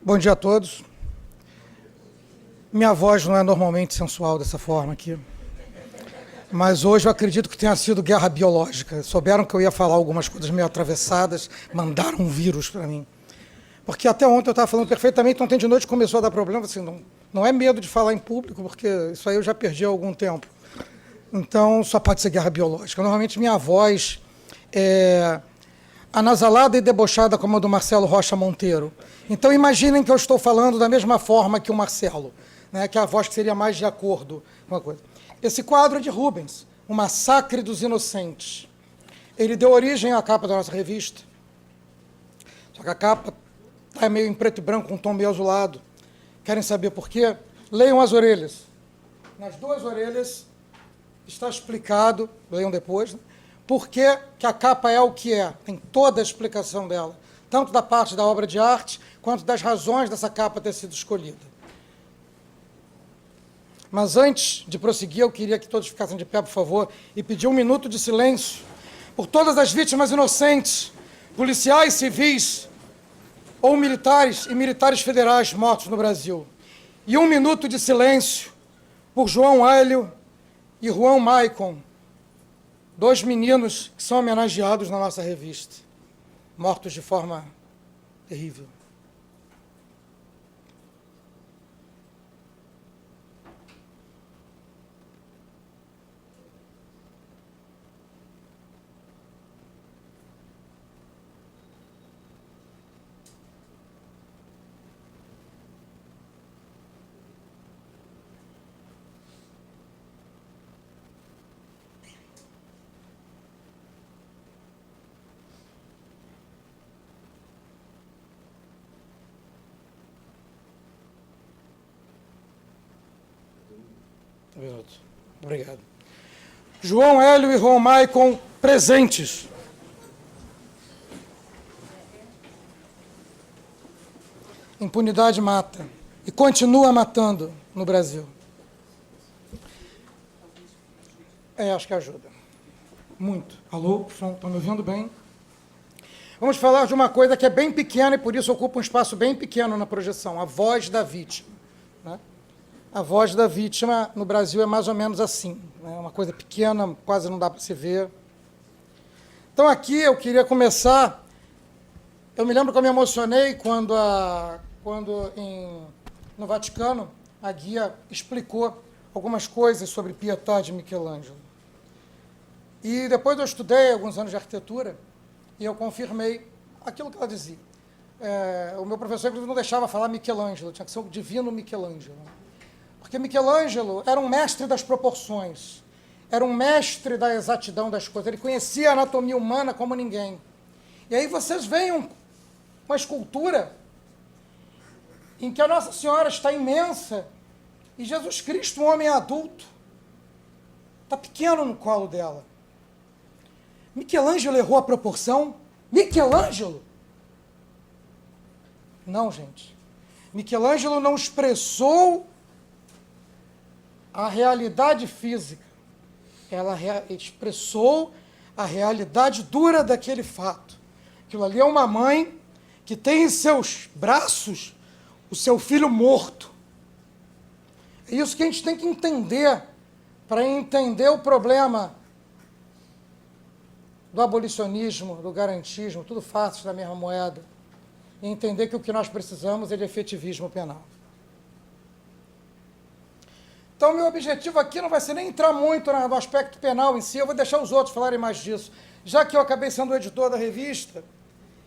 Bom dia a todos. Minha voz não é normalmente sensual dessa forma aqui, mas hoje eu acredito que tenha sido guerra biológica. Souberam que eu ia falar algumas coisas meio atravessadas, mandaram um vírus para mim. Porque até ontem eu estava falando perfeitamente, ontem de noite começou a dar problema, assim, não é medo de falar em público, porque isso aí eu já perdi há algum tempo. Então, só pode ser guerra biológica. Normalmente minha voz é anasalada e debochada como a do Marcelo Rocha Monteiro. Então, imaginem que eu estou falando da mesma forma que o Marcelo, né, que é a voz que seria mais de acordo com a coisa. Esse quadro é de Rubens, O Massacre dos Inocentes. Ele deu origem à capa da nossa revista. Só que a capa está meio em preto e branco, com um tom meio azulado. Querem saber por quê? Leiam as orelhas. Nas duas orelhas está explicado, leiam depois, né, por que a capa é o que é. Tem toda a explicação dela, tanto da parte da obra de arte, quanto das razões dessa capa ter sido escolhida. Mas antes de prosseguir, eu queria que todos ficassem de pé, por favor, e pedir um minuto de silêncio por todas as vítimas inocentes, policiais, civis, ou militares e militares federais mortos no Brasil. E um minuto de silêncio por João Hélio e Juan Maicon, dois meninos que são homenageados na nossa revista, mortos de forma terrível. Obrigado. João Hélio e Juan Maicon presentes. Impunidade mata e continua matando no Brasil. Acho que ajuda. Muito. Alô, estão me ouvindo bem? Vamos falar de uma coisa que é bem pequena e por isso ocupa um espaço bem pequeno na projeção, a voz da vítima, né? A voz da vítima no Brasil é mais ou menos assim, né? Uma coisa pequena, quase não dá para se ver. Então aqui eu queria começar, eu me lembro que eu me emocionei quando no Vaticano a guia explicou algumas coisas sobre Pietà de Michelangelo. E depois eu estudei alguns anos de arquitetura e eu confirmei aquilo que ela dizia. O meu professor não deixava falar Michelangelo, tinha que ser o divino Michelangelo. Porque Michelangelo era um mestre das proporções, era um mestre da exatidão das coisas, ele conhecia a anatomia humana como ninguém. E aí vocês veem uma escultura em que a Nossa Senhora está imensa e Jesus Cristo, um homem adulto, está pequeno no colo dela. Michelangelo errou a proporção? Michelangelo? Não, gente. Michelangelo não expressou a realidade física, ela expressou a realidade dura daquele fato. Aquilo ali é uma mãe que tem em seus braços o seu filho morto. É isso que a gente tem que entender para entender o problema do abolicionismo, do garantismo, tudo faces da mesma moeda, e entender que o que nós precisamos é de efetivismo penal. Então, meu objetivo aqui não vai ser nem entrar muito no aspecto penal em si, eu vou deixar os outros falarem mais disso. Já que eu acabei sendo o editor da revista,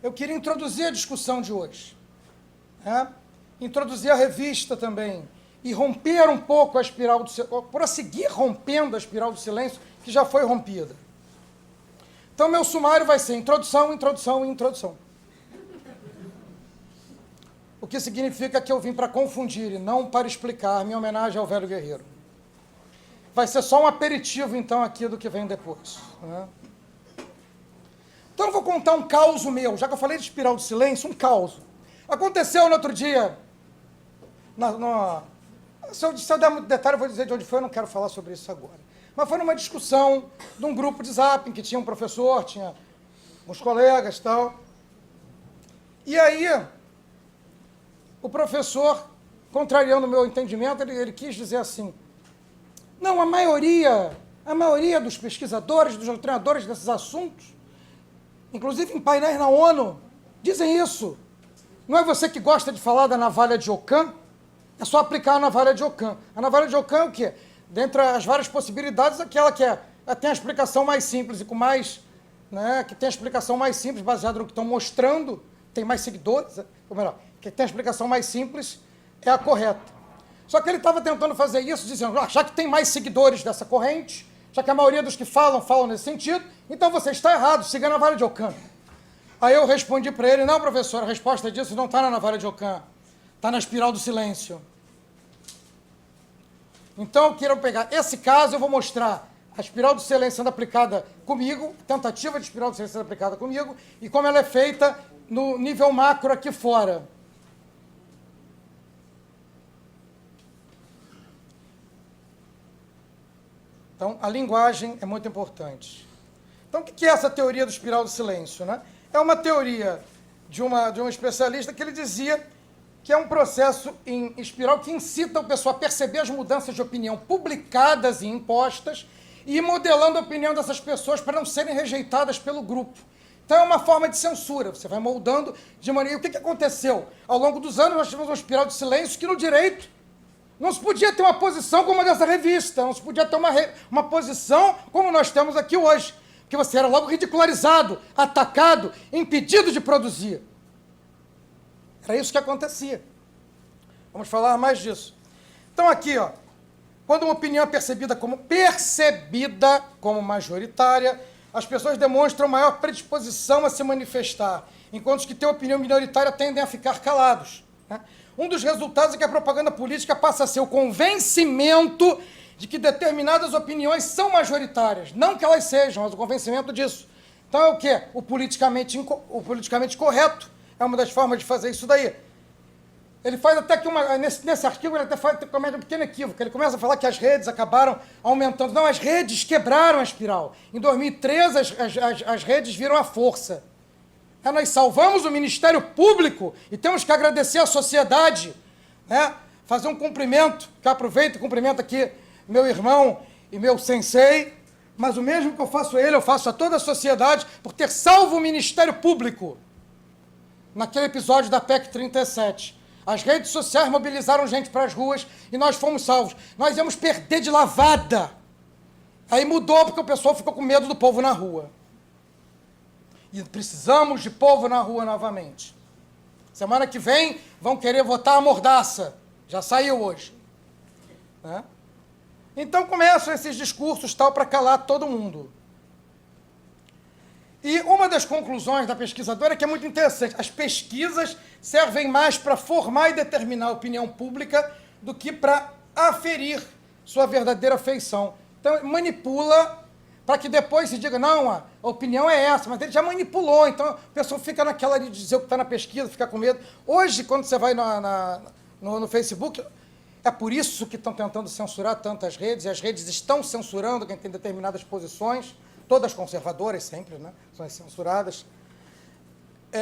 eu queria introduzir a discussão de hoje, né? Introduzir a revista também, e romper um pouco a espiral do silêncio, prosseguir rompendo a espiral do silêncio que já foi rompida. Então, meu sumário vai ser introdução, introdução e introdução. O que significa que eu vim para confundir e não para explicar minha homenagem ao velho guerreiro. Vai ser só um aperitivo, então, aqui do que vem depois, né? Então eu vou contar um caos meu, já que eu falei de espiral do silêncio, um caos. Aconteceu no outro dia, se eu der muito detalhe, eu vou dizer de onde foi, eu não quero falar sobre isso agora. Mas foi numa discussão de um grupo de zap, em que tinha um professor, tinha uns colegas e tal. E aí, o professor, contrariando o meu entendimento, ele quis dizer assim, não, a maioria dos pesquisadores, dos doutrinadores desses assuntos, inclusive em painéis na ONU, dizem isso. Não é você que gosta de falar da navalha de Ockham? É só aplicar a navalha de Ockham. A navalha de Ockham é o quê? Dentre as várias possibilidades, aquela que tem a explicação mais simples e com mais... Né, que tem a explicação mais simples, baseada no que estão mostrando, tem mais seguidores, ou melhor, que tem a explicação mais simples, é a correta. Só que ele estava tentando fazer isso, dizendo, já que tem mais seguidores dessa corrente, já que a maioria dos que falam nesse sentido, então você está errado, siga a navalha de Ockham. Aí eu respondi para ele, não, professor, a resposta disso não está na navalha de Ockham, está na espiral do silêncio. Então eu quero pegar esse caso, eu vou mostrar a espiral do silêncio sendo aplicada comigo, tentativa de espiral do silêncio sendo aplicada comigo, e como ela é feita no nível macro aqui fora. Então, a linguagem é muito importante. Então, o que é essa teoria do espiral do silêncio, né? É uma teoria de um especialista que ele dizia que é um processo em espiral que incita o pessoal a perceber as mudanças de opinião publicadas e impostas e ir modelando a opinião dessas pessoas para não serem rejeitadas pelo grupo. Então é uma forma de censura, você vai moldando de maneira... E o que aconteceu? Ao longo dos anos nós tivemos uma espiral de silêncio que no direito não se podia ter uma posição como a dessa revista, não se podia ter uma posição como nós temos aqui hoje, porque você era logo ridicularizado, atacado, impedido de produzir. Era isso que acontecia. Vamos falar mais disso. Então aqui, ó, quando uma opinião é percebida como majoritária, as pessoas demonstram maior predisposição a se manifestar, enquanto os que têm opinião minoritária tendem a ficar calados, né? Um dos resultados é que a propaganda política passa a ser o convencimento de que determinadas opiniões são majoritárias. Não que elas sejam, mas o convencimento disso. Então é o quê? O politicamente correto é uma das formas de fazer isso daí. Ele faz até que nesse artigo ele até comete um pequeno equívoco. Ele começa a falar que as redes acabaram aumentando. Não, as redes quebraram a espiral. Em 2013 as redes viram a força. Nós salvamos o Ministério Público e temos que agradecer à sociedade, né? Fazer um cumprimento, que eu aproveito e cumprimento aqui meu irmão e meu sensei, mas o mesmo que eu faço a ele, eu faço a toda a sociedade por ter salvo o Ministério Público. Naquele episódio da PEC 37. As redes sociais mobilizaram gente para as ruas e nós fomos salvos. Nós íamos perder de lavada. Aí mudou porque o pessoal ficou com medo do povo na rua. E precisamos de povo na rua novamente. Semana que vem vão querer votar a mordaça. Já saiu hoje. Né? Então começam esses discursos tal para calar todo mundo. E uma das conclusões da pesquisadora é que é muito interessante. As pesquisas servem mais para formar e determinar a opinião pública do que para aferir sua verdadeira feição. Então, manipula para que depois se diga, não, a opinião é essa, mas ele já manipulou. Então, a pessoa fica naquela de dizer o que está na pesquisa, fica com medo. Hoje, quando você vai no Facebook, é por isso que estão tentando censurar tantas redes, e as redes estão censurando quem tem determinadas posições, todas conservadoras sempre, né? São censuradas.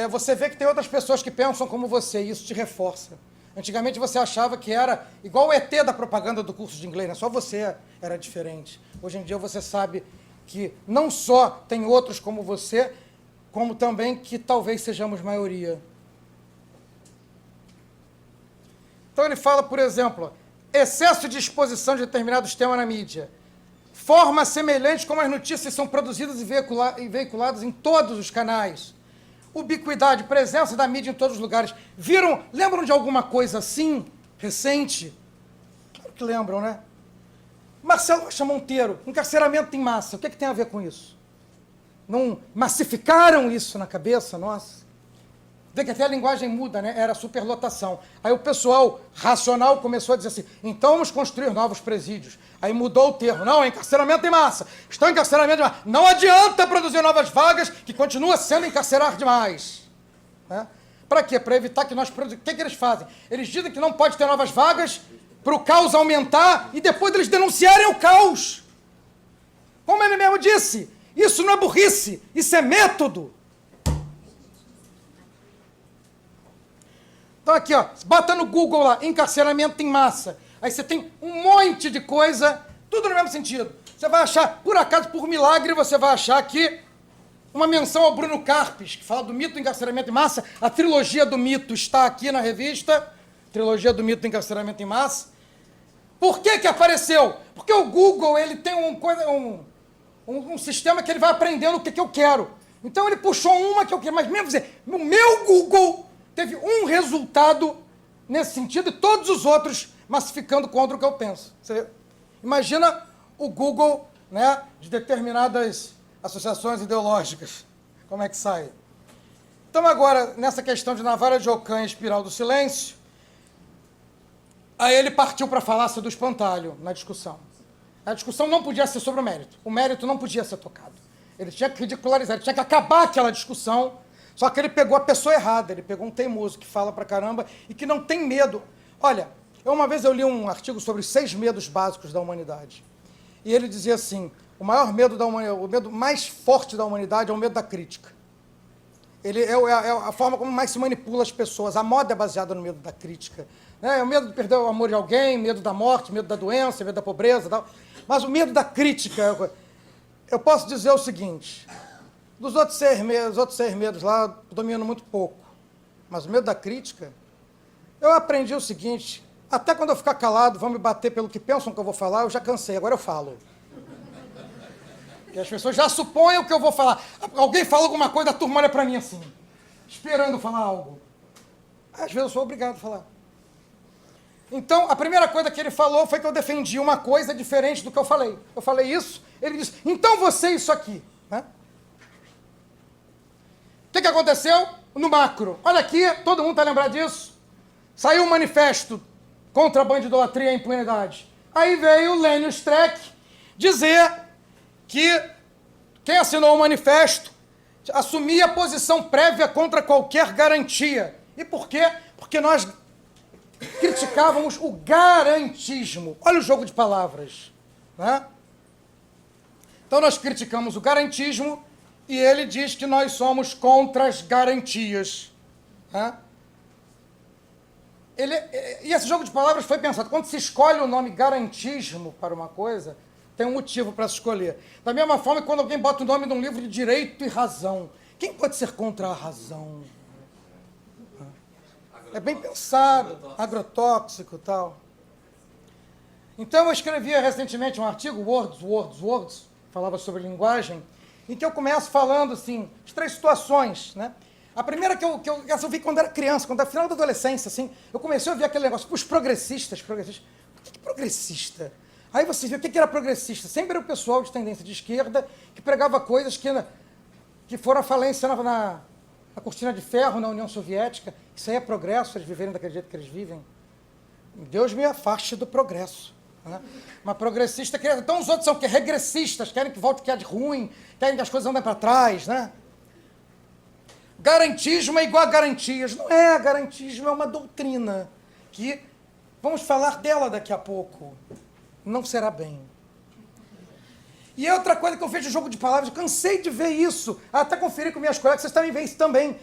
Você vê que tem outras pessoas que pensam como você, e isso te reforça. Antigamente você achava que era igual o ET da propaganda do curso de inglês, né? Só você era diferente. Hoje em dia você sabe que não só tem outros como você, como também que talvez sejamos maioria. Então ele fala, por exemplo, excesso de exposição de determinados temas na mídia. Forma semelhante como as notícias são produzidas e veiculadas em todos os canais. Ubiquidade, presença da mídia em todos os lugares. Lembram de alguma coisa assim, recente? Claro que lembram, né? Marcelo Rocha Monteiro, encarceramento em massa. O que tem a ver com isso? Não massificaram isso na cabeça nossa? Vê que até a linguagem muda, né? Era superlotação. Aí o pessoal racional começou a dizer assim, então vamos construir novos presídios. Aí mudou o termo. Não, é encarceramento em massa. Estão em encarceramento em massa. Não adianta produzir novas vagas, que continua sendo encarcerar demais. Né? Para quê? Para evitar que nós produzimos. O que eles fazem? Eles dizem que não pode ter novas vagas para o caos aumentar e depois eles denunciarem o caos. Como ele mesmo disse, isso não é burrice, isso é método. Então aqui, ó, bota no Google lá, encarceramento em massa. Aí você tem um monte de coisa, tudo no mesmo sentido. Você vai achar, por acaso, por milagre, você vai achar aqui uma menção ao Bruno Carpes, que fala do mito do encarceramento em massa. A trilogia do mito está aqui na revista, trilogia do mito do encarceramento em massa. Por que que apareceu? Porque o Google, ele tem um sistema que ele vai aprendendo o que eu quero. Então ele puxou uma que eu quero, mas mesmo dizer, o meu Google teve um resultado nesse sentido e todos os outros massificando contra o que eu penso. Você imagina o Google, né, de determinadas associações ideológicas. Como é que sai? Então agora, nessa questão de navalha de Ockham e espiral do silêncio, aí ele partiu para a falácia do espantalho na discussão. A discussão não podia ser sobre o mérito não podia ser tocado. Ele tinha que ridicularizar, ele tinha que acabar aquela discussão. Só que ele pegou a pessoa errada, ele pegou um teimoso que fala pra caramba e que não tem medo. Olha, uma vez eu li um artigo sobre os 6 medos básicos da humanidade. E ele dizia assim, o maior medo da humanidade, o medo mais forte da humanidade é o medo da crítica. Ele é a forma como mais se manipula as pessoas. A moda é baseada no medo da crítica. É o medo de perder o amor de alguém, medo da morte, medo da doença, medo da pobreza e tal. Mas o medo da crítica, eu posso dizer o seguinte... Dos outros 6 medos lá, eu domino muito pouco. Mas o medo da crítica, eu aprendi o seguinte, até quando eu ficar calado, vão me bater pelo que pensam que eu vou falar, eu já cansei, agora eu falo. Porque as pessoas já supõem o que eu vou falar. Alguém fala alguma coisa, a turma olha pra mim assim, esperando falar algo. Às vezes eu sou obrigado a falar. Então, a primeira coisa que ele falou foi que eu defendi uma coisa diferente do que eu falei. Eu falei isso, ele disse, então você isso aqui, né? O que aconteceu no macro? Olha aqui, todo mundo está lembrado disso? Saiu um manifesto contra a bandidolatria e a impunidade. Aí veio o Lênio Streck dizer que quem assinou o manifesto assumia a posição prévia contra qualquer garantia. E por quê? Porque nós criticávamos o garantismo. Olha o jogo de palavras. Né? Então nós criticamos o garantismo e ele diz que nós somos contra as garantias. Né? E esse jogo de palavras foi pensado. Quando se escolhe o nome garantismo para uma coisa, tem um motivo para se escolher. Da mesma forma que quando alguém bota o nome de um livro de direito e razão. Quem pode ser contra a razão? É bem pensado, agrotóxico e tal. Então eu escrevi recentemente um artigo, Words, falava sobre linguagem, em que eu começo falando, assim, as 3 situações, né? A primeira essa eu vi quando era criança, quando era final da adolescência, assim, eu comecei a ouvir aquele negócio, os progressistas, por que progressista? Aí você viu o que era progressista? Sempre era o pessoal de tendência de esquerda que pregava coisas que foram à falência na cortina de ferro, na União Soviética. Isso aí é progresso, eles viverem daquele jeito que eles vivem. Deus me afaste do progresso. Né? Uma progressista quer... Então os outros são o quê? Regressistas, querem que volte o que é de ruim, querem que as coisas andem para trás, né? Garantismo é igual a garantias. Não é, garantismo é uma doutrina que, vamos falar dela daqui a pouco, não será bem. E outra coisa que eu vejo de jogo de palavras, eu cansei de ver isso, até conferi com minhas colegas, vocês também veem isso também.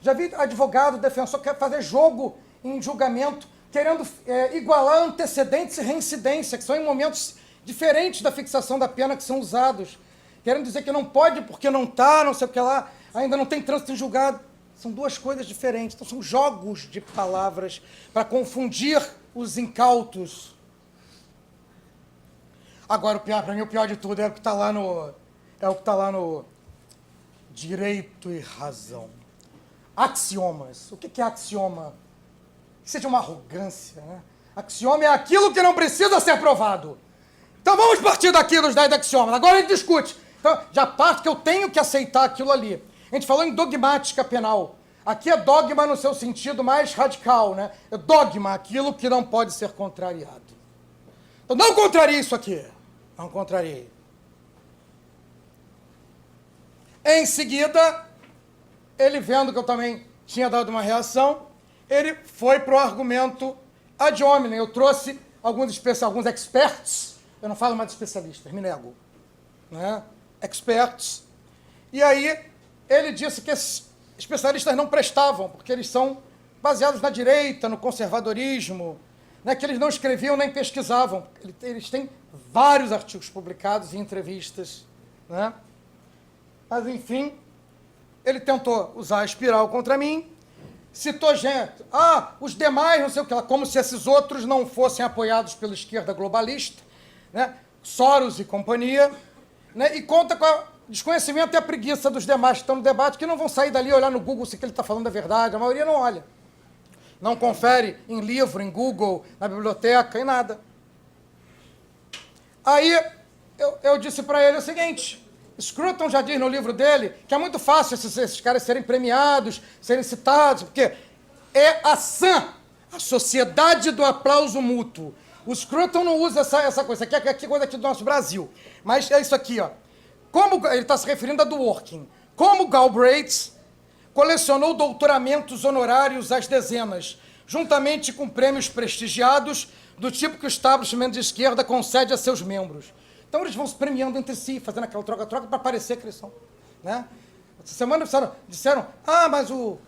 Já vi advogado, defensor, que quer fazer jogo em julgamento, querendo igualar antecedentes e reincidência, que são em momentos diferentes da fixação da pena que são usados. Querendo dizer que não pode porque não está, não sei o que lá, ainda não tem trânsito em julgado. São 2 coisas diferentes. Então são jogos de palavras para confundir os incautos. Agora, para mim, o pior de tudo é o que está lá no direito e razão. Axiomas. O que é axioma? Isso é de uma arrogância, né? Axioma é aquilo que não precisa ser provado. Então vamos partir daqui dos 10 axiomas. Agora a gente discute. Então, já parte que eu tenho que aceitar aquilo ali. A gente falou em dogmática penal. Aqui é dogma no seu sentido mais radical, né? É dogma, aquilo que não pode ser contrariado. Então, não contrarie isso aqui. Não contrariei. Em seguida, ele vendo que eu também tinha dado uma reação, ele foi para o argumento ad hominem. Eu trouxe alguns experts, eu não falo mais de especialistas, me nego, né? Experts. E aí ele disse que esses especialistas não prestavam, porque eles são baseados na direita, no conservadorismo, né? Que eles não escreviam nem pesquisavam. Eles têm vários artigos publicados e entrevistas, né? Mas, enfim, ele tentou usar a espiral contra mim, citou gente. Os demais, não sei o que lá, como se esses outros não fossem apoiados pela esquerda globalista, né? Soros e companhia, né? E conta com o desconhecimento e a preguiça dos demais que estão no debate, que não vão sair dali e olhar no Google se que ele está falando a verdade. A maioria não olha. Não confere em livro, em Google, na biblioteca, em nada. Aí eu disse para ele o seguinte: Scruton já diz no livro dele que é muito fácil esses caras serem premiados, serem citados, porque é a SAM, a Sociedade do Aplauso Mútuo. O Scruton não usa essa coisa, aqui é coisa aqui do nosso Brasil. Mas é isso aqui, ó. Como ele está se referindo a Dworkin. Como Galbraith colecionou doutoramentos honorários às dezenas, juntamente com prêmios prestigiados do tipo que o establishment de esquerda concede a seus membros. Então eles vão se premiando entre si, fazendo aquela troca-troca para parecer que eles são, né? Essa semana disseram mas o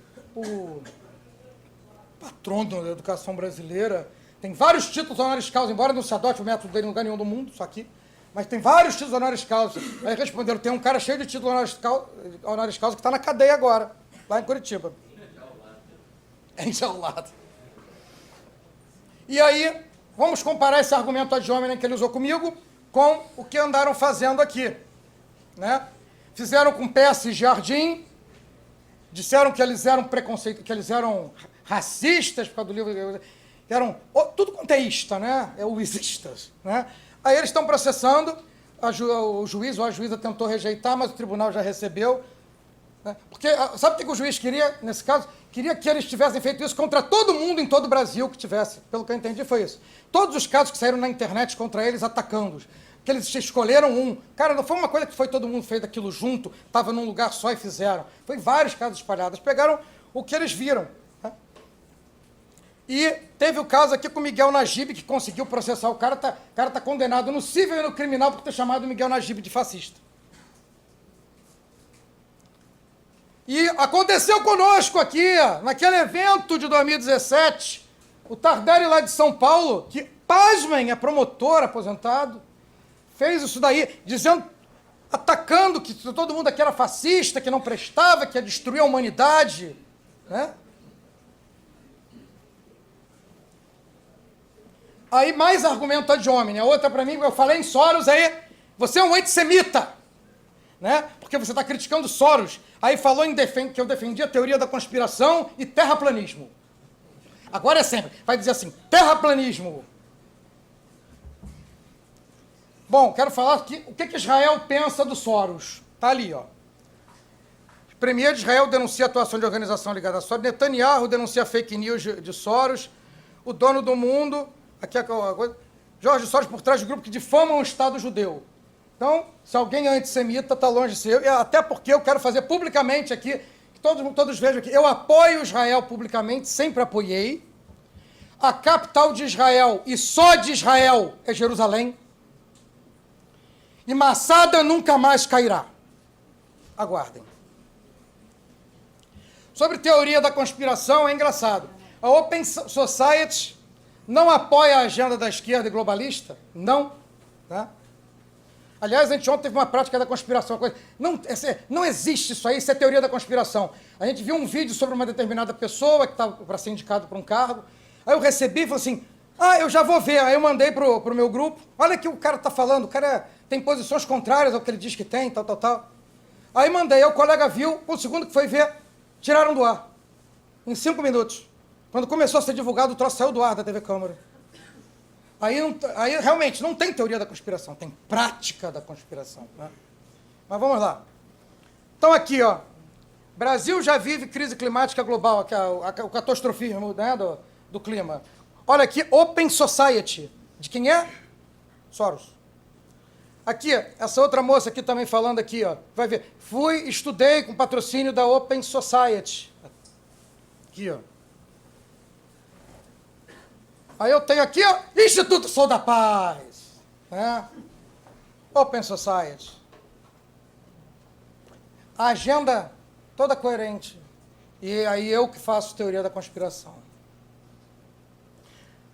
patrono da educação brasileira tem vários títulos honoris causa, embora não se adote o método dele em lugar nenhum do mundo, só aqui, mas tem vários títulos honoris causa. Aí responderam, tem um cara cheio de títulos honoris causa que está na cadeia agora, lá em Curitiba. É enjaulado. E aí, vamos comparar esse argumento ad hominem que ele usou comigo com o que andaram fazendo aqui, né? Fizeram com Pesce e Jardim, disseram que eles eram que eles eram racistas por causa do livro, que eram tudo conteísta, né? Uisistas, né? Aí eles estão processando, o juiz ou a juíza tentou rejeitar, mas o tribunal já recebeu, né? Porque, sabe o que o juiz queria, nesse caso? Queria que eles tivessem feito isso contra todo mundo em todo o Brasil que tivesse. Pelo que eu entendi, foi isso. Todos os casos que saíram na internet contra eles, atacando-os. Que eles escolheram um. Cara, não foi uma coisa que foi todo mundo fez aquilo junto, estava num lugar só e fizeram. Foi vários casos espalhados. Pegaram o que eles viram. Né? E teve o caso aqui com o Miguel Najib, que conseguiu processar o cara. O cara está condenado no cível e no criminal por ter chamado o Miguel Najib de fascista. E aconteceu conosco aqui, naquele evento de 2017, o Tardelli lá de São Paulo, que, pasmem, é promotor aposentado, fez isso daí, dizendo, atacando que todo mundo aqui era fascista, que não prestava, que ia destruir a humanidade, né? Aí mais argumento ad hominem, a outra para mim, eu falei em Soros, aí, você é um antissemita, né? Porque você está criticando Soros. Aí falou que eu defendia a teoria da conspiração e terraplanismo. Agora é sempre, vai dizer assim, terraplanismo. Bom, quero falar aqui o que Israel pensa do Soros. Está ali, ó. O premier de Israel denuncia a atuação de organização ligada a Soros. Netanyahu denuncia fake news de Soros. O dono do mundo, aqui é a coisa, Jorge Soros por trás de grupo que difamam o Estado judeu. Então, se alguém é antissemita, está longe de ser eu, até porque eu quero fazer publicamente aqui, que todos vejam aqui, eu apoio Israel publicamente, sempre apoiei. A capital de Israel, e só de Israel, é Jerusalém. E Massada nunca mais cairá. Aguardem. Sobre teoria da conspiração, é engraçado. A Open Society não apoia a agenda da esquerda e globalista? Não. Tá? Aliás, a gente ontem teve uma prática da conspiração. Não existe isso aí, isso é teoria da conspiração. A gente viu um vídeo sobre uma determinada pessoa que estava para ser indicado para um cargo. Aí eu recebi e falei assim, eu já vou ver. Aí eu mandei para o meu grupo. Olha o que o cara está falando, o cara tem posições contrárias ao que ele diz que tem, tal. Aí mandei, aí o colega viu, o segundo que foi ver, tiraram do ar. Em 5 minutos. Quando começou a ser divulgado, o troço saiu do ar da TV Câmara. Aí realmente não tem teoria da conspiração, tem prática da conspiração. Né? Mas vamos lá. Então aqui, ó, Brasil já vive crise climática global, o catastrofismo, né, do clima. Olha aqui, Open Society. De quem é? Soros. Aqui, essa outra moça aqui também falando aqui, ó, vai ver. Estudei com patrocínio da Open Society. Aqui, ó. Aí eu tenho aqui, ó, Instituto Sou da Paz. Né? Open Society. A agenda toda coerente. E aí eu que faço teoria da conspiração.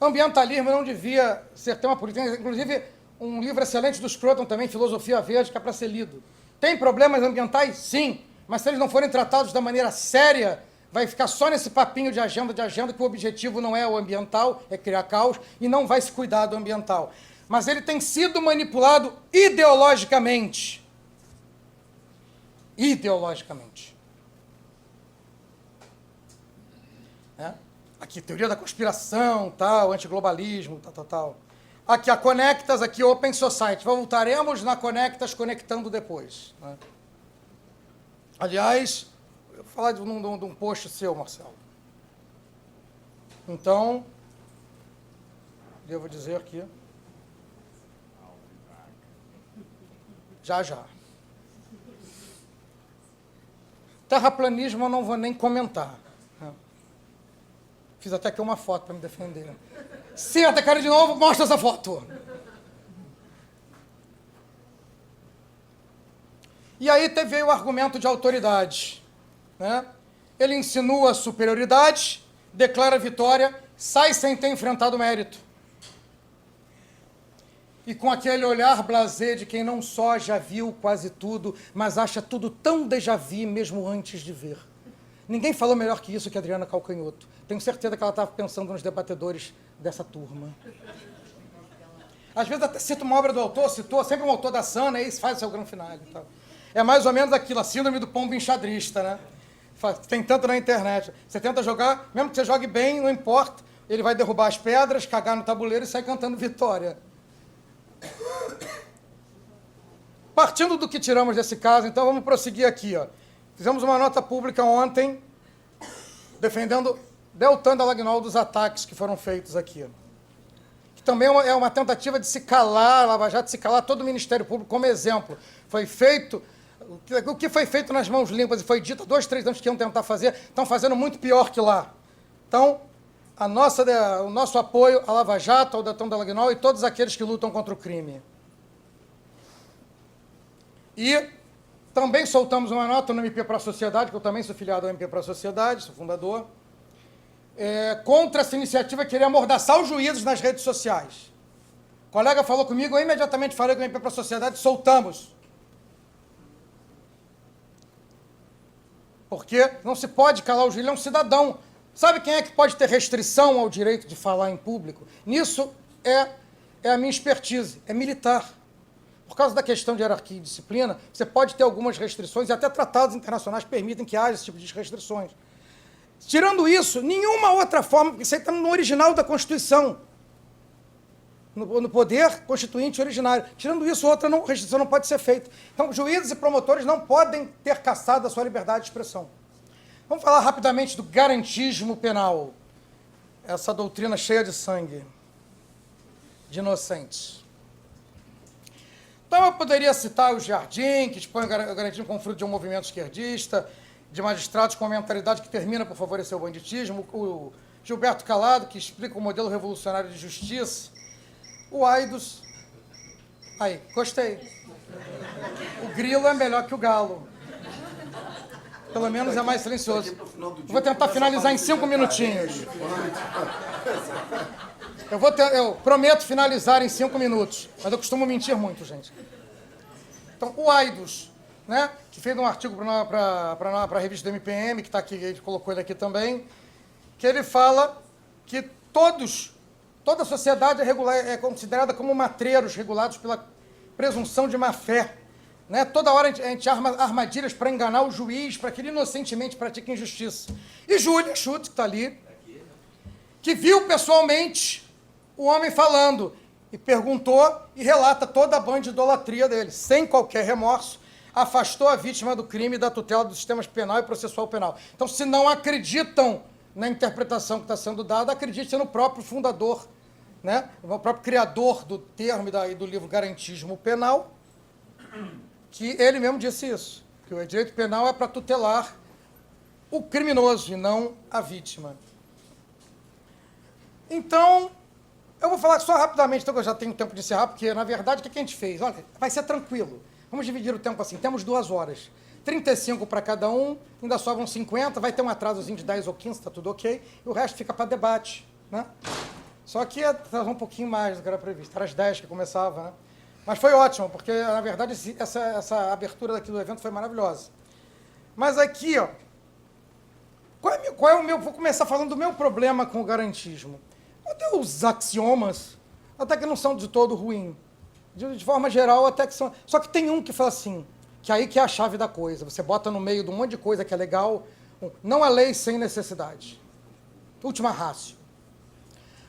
Ambientalismo não devia ser tema político. Inclusive, um livro excelente do Scruton também, Filosofia Verde, que é para ser lido. Tem problemas ambientais? Sim. Mas se eles não forem tratados da maneira séria, vai ficar só nesse papinho de agenda, que o objetivo não é o ambiental, é criar caos, e não vai se cuidar do ambiental. Mas ele tem sido manipulado ideologicamente. Ideologicamente. É? Aqui, teoria da conspiração, tal, antiglobalismo, tal. Aqui, a Conectas, aqui, Open Society. Voltaremos na Conectas, conectando depois. Né? Aliás, eu vou falar de um post seu, Marcelo. Então, devo dizer que... Já. Terraplanismo eu não vou nem comentar. Fiz até aqui uma foto para me defender. Senta, cara, de novo, mostra essa foto. E aí veio o argumento de autoridade. Né? Ele insinua superioridade, declara vitória, sai sem ter enfrentado o mérito. E com aquele olhar blasé de quem não só já viu quase tudo, mas acha tudo tão déjà vu mesmo antes de ver. Ninguém falou melhor que isso que a Adriana Calcanhoto. Tenho certeza que ela estava pensando nos debatedores dessa turma. Às vezes até cita uma obra do autor, citou sempre um autor da Sana, e faz o seu grande final. Então. É mais ou menos aquilo, a síndrome do pombo enxadrista, né? Tem tanto na internet. Você tenta jogar, mesmo que você jogue bem, não importa, ele vai derrubar as pedras, cagar no tabuleiro e sair cantando vitória. Partindo do que tiramos desse caso, então vamos prosseguir aqui. Ó. Fizemos uma nota pública ontem, defendendo Deltan Dallagnol dos ataques que foram feitos aqui. Que também é uma tentativa de se calar, Lava Jato, de se calar todo o Ministério Público como exemplo. Foi feito, o que foi feito nas mãos limpas e foi dito há 2, 3 anos que iam tentar fazer, estão fazendo muito pior que lá. Então, o nosso apoio à Lava Jato, ao Deltan Dallagnol e todos aqueles que lutam contra o crime. E também soltamos uma nota no MP para a Sociedade, que eu também sou filiado ao MP para a Sociedade, sou fundador, contra essa iniciativa que queria amordaçar os juízes nas redes sociais. O colega falou comigo, eu imediatamente falei com o MP para a Sociedade, soltamos. Porque não se pode calar o juiz, ele é um cidadão. Sabe quem é que pode ter restrição ao direito de falar em público? Nisso é a minha expertise, é militar. Por causa da questão de hierarquia e disciplina, você pode ter algumas restrições, e até tratados internacionais permitem que haja esse tipo de restrições. Tirando isso, nenhuma outra forma, porque isso aí está no original da Constituição, no poder constituinte originário. Tirando isso, outra restrição não pode ser feita. Então, juízes e promotores não podem ter cassado a sua liberdade de expressão. Vamos falar rapidamente do garantismo penal. Essa doutrina cheia de sangue, de inocentes. Então, eu poderia citar o Jardim, que expõe o garantismo como fruto de um movimento esquerdista, de magistrados com uma mentalidade que termina por favorecer o banditismo, o Gilberto Calado, que explica o modelo revolucionário de justiça, o Aidos. Aí, gostei. O grilo é melhor que o galo. Pelo menos é mais silencioso. Vou tentar finalizar em 5 minutinhos. Eu prometo finalizar em 5 minutos, mas eu costumo mentir muito, gente. Então, o Aidos, né, que fez um artigo para a revista do MPM, que está aqui, ele colocou ele aqui também, que ele fala que toda a sociedade é considerada como matreiros regulados pela presunção de má-fé. Né? Toda hora a gente arma armadilhas para enganar o juiz, para que ele inocentemente pratique injustiça. E Júlia Schutz, que está ali, que viu pessoalmente o homem falando, e perguntou e relata toda a banda de idolatria dele, sem qualquer remorso, afastou a vítima do crime da tutela dos sistemas penal e processual penal. Então, se não acreditam na interpretação que está sendo dada, acredite no próprio fundador, né? O próprio criador do termo e do livro Garantismo Penal, que ele mesmo disse isso, que o direito penal é para tutelar o criminoso e não a vítima. Então, eu vou falar só rapidamente, então que eu já tenho tempo de encerrar, porque, na verdade, o que a gente fez? Olha, vai ser tranquilo. Vamos dividir o tempo assim. Temos 2 horas. 35 para cada um, ainda sobram 50, vai ter um atrasozinho de 10 ou 15, tá tudo ok, e o resto fica para debate, né? Só que atrasou um pouquinho mais do que era previsto, era às 10 que começava, né? Mas foi ótimo, porque, na verdade, essa abertura daqui do evento foi maravilhosa. Mas aqui, ó, qual é o meu... Vou começar falando do meu problema com o garantismo. Os axiomas, até que não são de todo ruim. De forma geral, até que são... Só que tem um que fala assim, que aí que é a chave da coisa. Você bota no meio de um monte de coisa que é legal, não há lei sem necessidade. Última ratio.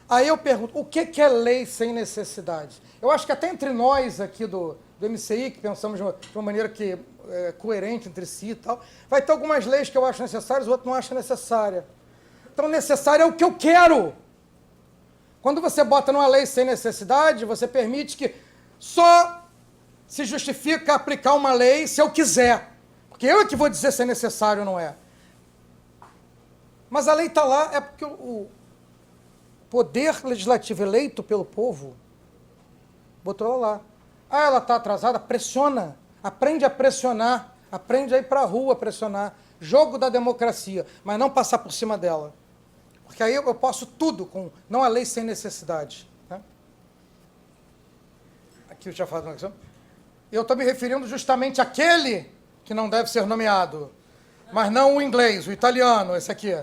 Aí eu pergunto, o que é lei sem necessidade? Eu acho que até entre nós aqui do MCI, que pensamos de uma maneira que é coerente entre si e tal, vai ter algumas leis que eu acho necessárias, o outro não acha necessária. Então, necessário é o que eu quero. Quando você bota numa lei sem necessidade, você permite que só se justifica aplicar uma lei se eu quiser. Porque eu é que vou dizer se é necessário ou não é. Mas a lei está lá, é porque o poder legislativo eleito pelo povo botou ela lá. Ah, ela está atrasada? Pressiona. Aprende a pressionar. Aprende a ir para a rua pressionar. Jogo da democracia, mas não passar por cima dela. Porque aí eu posso tudo, não a lei sem necessidade. Né? Aqui eu já falo uma questão. Eu estou me referindo justamente àquele que não deve ser nomeado, mas não o inglês, o italiano, esse aqui.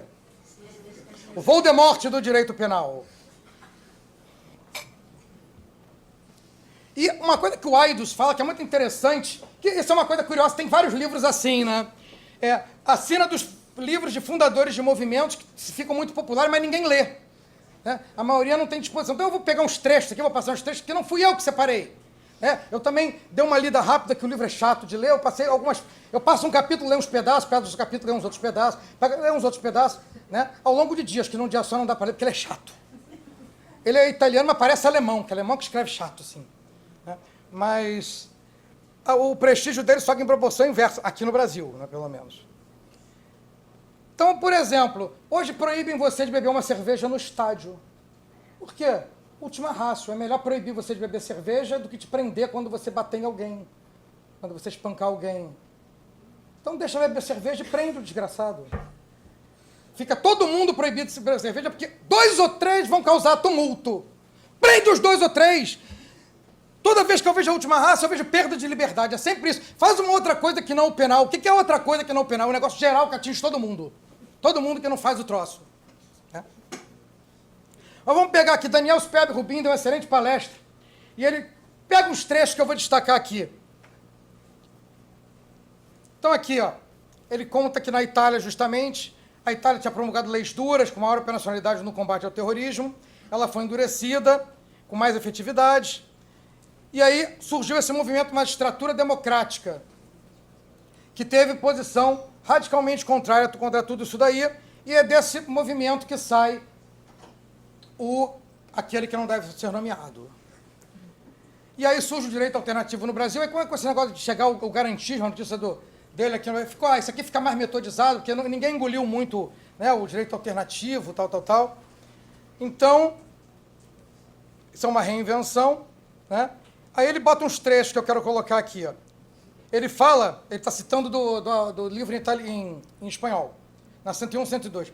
O Voldemort do direito penal. E uma coisa que o Aidos fala, que é muito interessante, que isso é uma coisa curiosa, tem vários livros assim, né? A cena dos livros de fundadores de movimentos que ficam muito populares, mas ninguém lê. Né? A maioria não tem disposição. Então eu vou pegar uns trechos aqui, vou passar uns trechos, que não fui eu que separei. Eu também dei uma lida rápida, que o livro é chato de ler, eu passo um capítulo, leio uns pedaços, pego os capítulos, leio uns outros pedaços, leio uns outros pedaços, né? Ao longo de dias, que num dia só não dá para ler, porque ele é chato. Ele é italiano, mas parece alemão, que é alemão que escreve chato, assim. Né? Mas o prestígio dele só que em proporção inversa, aqui no Brasil, né, pelo menos. Então, por exemplo, hoje proíbem você de beber uma cerveja no estádio. Por quê? Última ratio. É melhor proibir você de beber cerveja do que te prender quando você bater em alguém, quando você espancar alguém. Então deixa beber cerveja e prende o desgraçado. Fica todo mundo proibido de beber cerveja porque 2 ou 3 vão causar tumulto. Prende os 2 ou 3. Toda vez que eu vejo a última raça, eu vejo perda de liberdade. É sempre isso. Faz uma outra coisa que não o penal. O que é outra coisa que não o penal? É um negócio geral que atinge todo mundo. Todo mundo que não faz o troço. Né? Mas vamos pegar aqui. Daniel Speb Rubin deu uma excelente palestra. E ele pega uns trechos que eu vou destacar aqui. Então aqui, ó, ele conta que na Itália, justamente, a Itália tinha promulgado leis duras, com maior operacionalidade no combate ao terrorismo. Ela foi endurecida, com mais efetividade. E aí surgiu esse movimento Magistratura Democrática, que teve posição radicalmente contrária contra tudo isso daí, e é desse movimento que sai aquele que não deve ser nomeado. E aí surge o direito alternativo no Brasil, e como é com esse negócio de chegar o garantismo, a notícia dele aqui, ficou, isso aqui fica mais metodizado, porque ninguém engoliu muito, né, o direito alternativo, tal. Então, isso é uma reinvenção, né? Aí ele bota uns trechos que eu quero colocar aqui, ó. Ele fala, ele está citando do livro em espanhol, na 101, 102.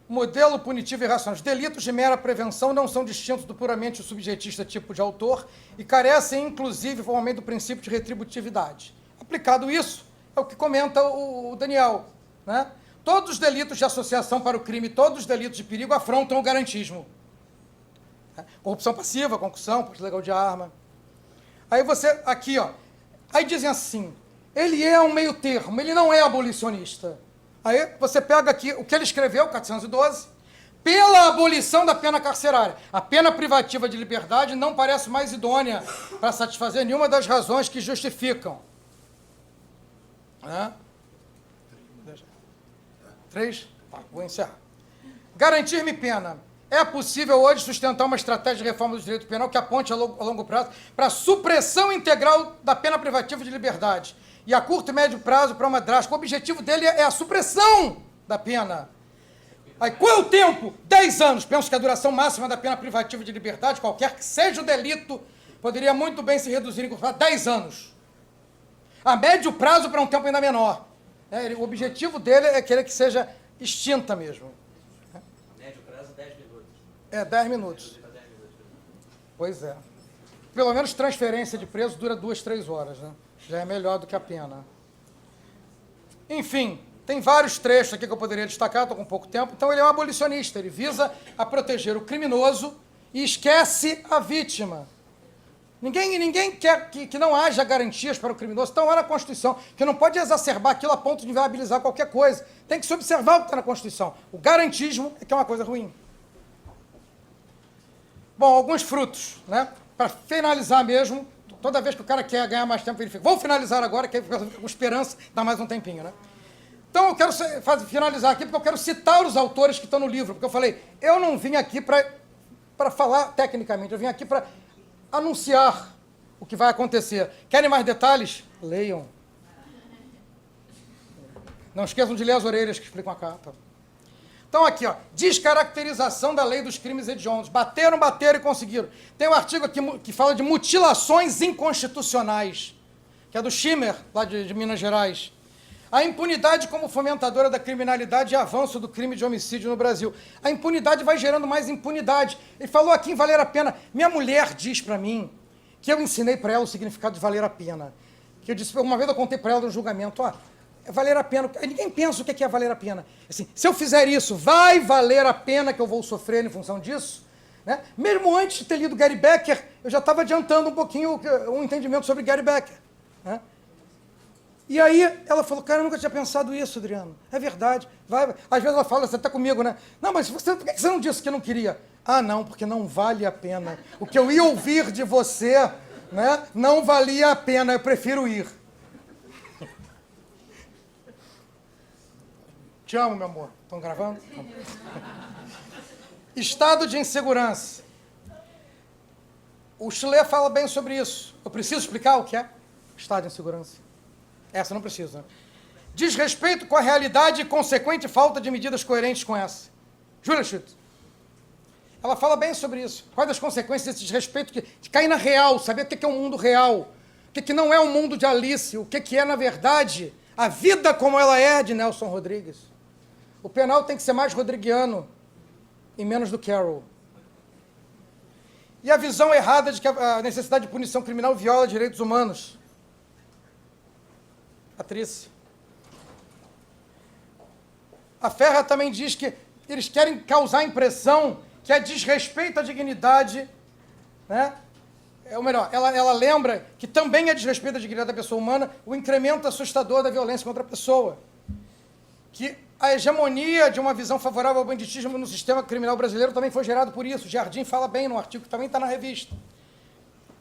Modelo punitivo e racional. Os delitos de mera prevenção não são distintos do puramente subjetista tipo de autor e carecem, inclusive, formalmente do princípio de retributividade. Aplicado isso, é o que comenta o Daniel. Né? Todos os delitos de associação para o crime, todos os delitos de perigo afrontam o garantismo. Corrupção passiva, concussão, porte legal de arma. Aí você, aqui, ó. Aí dizem assim, ele é um meio termo, ele não é abolicionista. Aí você pega aqui o que ele escreveu, 412, pela abolição da pena carcerária. A pena privativa de liberdade não parece mais idônea para satisfazer nenhuma das razões que justificam. Né? 3? Tá, vou encerrar. Garantir-me pena. É possível hoje sustentar uma estratégia de reforma do direito penal que aponte a longo prazo para a supressão integral da pena privativa de liberdade e a curto e médio prazo para uma drástica. O objetivo dele é a supressão da pena. Aí, qual é o tempo? 10 anos. Penso que a duração máxima da pena privativa de liberdade, qualquer que seja o delito, poderia muito bem se reduzir em 10 anos. A médio prazo para um tempo ainda menor. O objetivo dele é querer que seja extinta mesmo. A médio prazo, 10 minutos. 10 minutos. Pois é. Pelo menos transferência de preso dura 2, 3 horas, né? Já é melhor do que a pena. Enfim, tem vários trechos aqui que eu poderia destacar, estou com pouco tempo. Então ele é um abolicionista, ele visa a proteger o criminoso e esquece a vítima. Ninguém quer que não haja garantias para o criminoso. Então, é na Constituição, que não pode exacerbar aquilo a ponto de inviabilizar qualquer coisa. Tem que se observar o que está na Constituição. O garantismo é que é uma coisa ruim. Bom, alguns frutos, né? Para finalizar mesmo, toda vez que o cara quer ganhar mais tempo, ele fica, vou finalizar agora, que aí fica com esperança, dá mais um tempinho, né? Então, eu quero finalizar aqui, porque eu quero citar os autores que estão no livro, porque eu falei, eu não vim aqui para falar tecnicamente, eu vim aqui para anunciar o que vai acontecer. Querem mais detalhes? Leiam. Não esqueçam de ler as orelhas que explicam a capa. Então, aqui, ó, descaracterização da lei dos crimes hediondos. Bateram e conseguiram. Tem um artigo aqui que fala de mutilações inconstitucionais, que é do Schimmer, lá de Minas Gerais. A impunidade como fomentadora da criminalidade e avanço do crime de homicídio no Brasil. A impunidade vai gerando mais impunidade. Ele falou aqui em valer a pena. Minha mulher diz para mim que eu ensinei para ela o significado de valer a pena. Que eu disse, uma vez eu contei para ela no julgamento, é valer a pena. Ninguém pensa o que é valer a pena. Assim, se eu fizer isso, vai valer a pena que eu vou sofrer em função disso? Né? Mesmo antes de ter lido Gary Becker, eu já estava adiantando um pouquinho um entendimento sobre Gary Becker. Né? E aí ela falou, cara, eu nunca tinha pensado isso, Adriano. É verdade. Vai. Às vezes ela fala, você está comigo, né? Não, mas por que você não disse que não queria? Ah, não, porque não vale a pena. O que eu ia ouvir de você, né, não valia a pena, eu prefiro ir. Te amo, meu amor. Estão gravando? Estado de insegurança. O Schiller fala bem sobre isso. Eu preciso explicar o que é estado de insegurança? Essa não precisa. Né? Desrespeito com a realidade e consequente falta de medidas coerentes com essa. Julia Schutt. Ela fala bem sobre isso. Quais as consequências desse desrespeito de cair na real, saber o que é um mundo real, o que não é um mundo de Alice, o que é, na verdade, a vida como ela é de Nelson Rodrigues. O penal tem que ser mais rodriguiano e menos do Carroll. E a visão errada de que a necessidade de punição criminal viola direitos humanos. Patrícia. A Ferra também diz que eles querem causar a impressão que é desrespeito à dignidade, né? Ou melhor, ela lembra que também é desrespeito à dignidade da pessoa humana o incremento assustador da violência contra a pessoa. Que a hegemonia de uma visão favorável ao banditismo no sistema criminal brasileiro também foi gerado por isso. Jardim fala bem no artigo que também está na revista.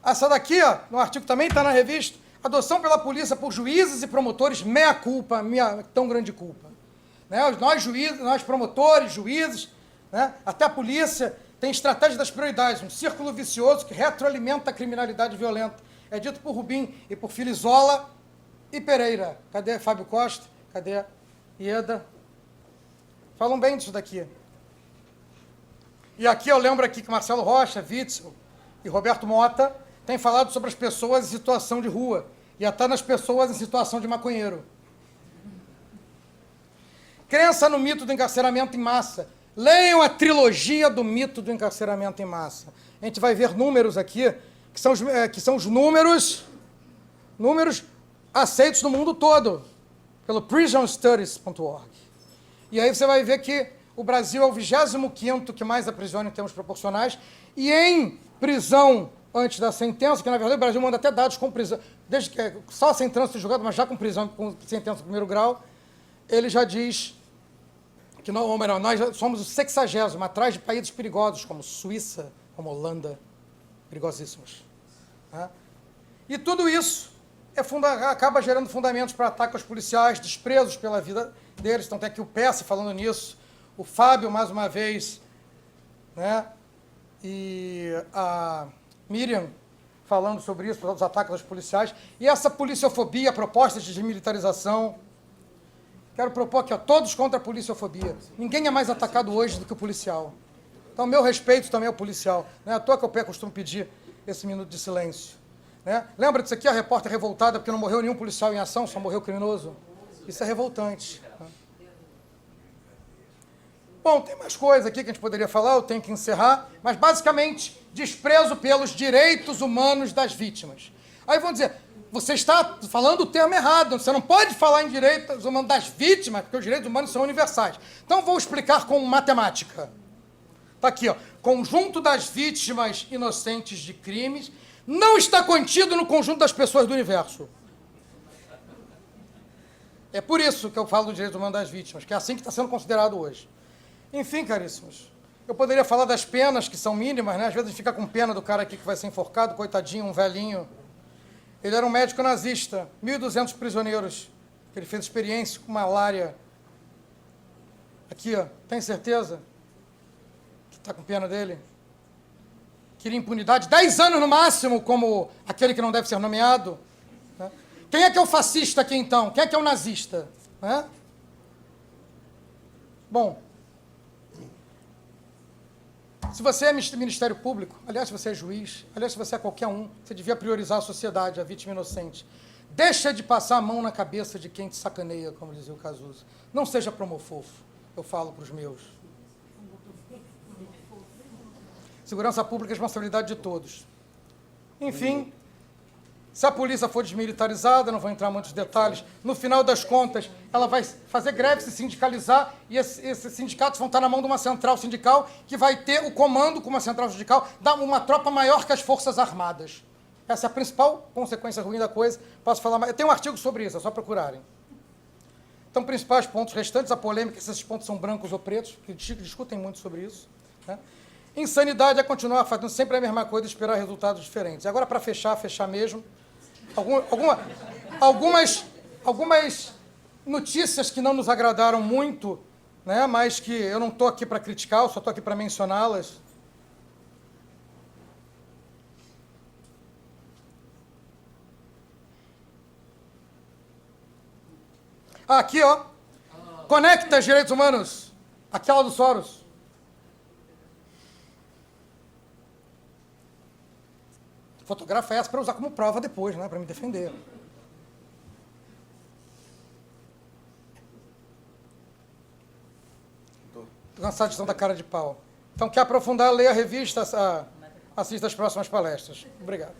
Essa daqui, ó, no artigo que também está na revista, adoção pela polícia por juízes e promotores, meia culpa, minha tão grande culpa. Né? Nós juízes, nós promotores, juízes, né? Até a polícia tem estratégia das prioridades, um círculo vicioso que retroalimenta a criminalidade violenta. É dito por Rubim e por Filizola e Pereira. Cadê Fábio Costa? Cadê Ieda? Falam bem disso daqui. E aqui eu lembro aqui que Marcelo Rocha, Witzel e Roberto Mota têm falado sobre as pessoas em situação de rua e até nas pessoas em situação de maconheiro. Crença no mito do encarceramento em massa. Leiam a trilogia do mito do encarceramento em massa. A gente vai ver números aqui, que são os números aceitos no mundo todo, pelo prisonstudies.org. E aí você vai ver que o Brasil é o 25º que mais aprisiona em termos proporcionais, e em prisão antes da sentença, que na verdade o Brasil manda até dados com prisão, desde que só sem trânsito julgado, mas já com prisão, com sentença do primeiro grau, ele já diz que ou melhor, nós somos o 60º, atrás de países perigosos, como Suíça, como Holanda, perigosíssimos. Né? E tudo isso acaba gerando fundamentos para ataques aos policiais, desprezos pela vida deles. Então tem aqui o Pesce falando nisso, o Fábio, mais uma vez, né? E a Miriam falando sobre isso, os ataques aos policiais. E essa policiofobia, proposta de desmilitarização. Quero propor aqui, ó, todos contra a policiofobia. Ninguém é mais atacado hoje do que o policial. Então, meu respeito também ao policial. Não é à toa que eu costumo pedir esse minuto de silêncio. Né? Lembra disso aqui, a repórter revoltada porque não morreu nenhum policial em ação, só morreu criminoso? Isso é revoltante. Né? Bom, tem mais coisa aqui que a gente poderia falar, eu tenho que encerrar, mas basicamente, desprezo pelos direitos humanos das vítimas. Aí vão dizer, você está falando o termo errado, você não pode falar em direitos humanos das vítimas, porque os direitos humanos são universais. Então vou explicar com matemática. Está aqui, ó, conjunto das vítimas inocentes de crimes não está contido no conjunto das pessoas do universo. É por isso que eu falo do direito humano das vítimas, que é assim que está sendo considerado hoje. Enfim, caríssimos, eu poderia falar das penas, que são mínimas, né? Às vezes a gente fica com pena do cara aqui que vai ser enforcado, coitadinho, um velhinho. Ele era um médico nazista, 1.200 prisioneiros, que ele fez experiência com malária. Aqui, ó, tem certeza que está com pena dele? Queria impunidade, 10 anos no máximo, como aquele que não deve ser nomeado. Né? Quem é que é o fascista aqui, então? Quem é que é o nazista? Né? Bom, se você é Ministério Público, aliás, se você é juiz, aliás, se você é qualquer um, você devia priorizar a sociedade, a vítima inocente. Deixa de passar a mão na cabeça de quem te sacaneia, como dizia o Cazuza. Não seja promofofo, eu falo para os meus. Segurança pública é responsabilidade de todos. Enfim, se a polícia for desmilitarizada, não vou entrar em muitos detalhes, no final das contas, ela vai fazer greve, se sindicalizar, e esses sindicatos vão estar na mão de uma central sindical que vai ter o comando com uma central sindical, dar uma tropa maior que as Forças Armadas. Essa é a principal consequência ruim da coisa. Posso falar mais? Eu tenho um artigo sobre isso, é só procurarem. Então, principais pontos restantes, a polêmica, se esses pontos são brancos ou pretos, que discutem muito sobre isso. Né? Insanidade é continuar fazendo sempre a mesma coisa e esperar resultados diferentes. E agora, para fechar mesmo, algumas notícias que não nos agradaram muito, né, mas que eu não estou aqui para criticar, eu só estou aqui para mencioná-las. Aqui, ó. Conecta os direitos humanos. Aquela do Soros. Fotografa essa para usar como prova depois, né? Para me defender. Estou cansado de tanta cara de pau. Então, quer aprofundar, leia a revista, assista às próximas palestras. Obrigado.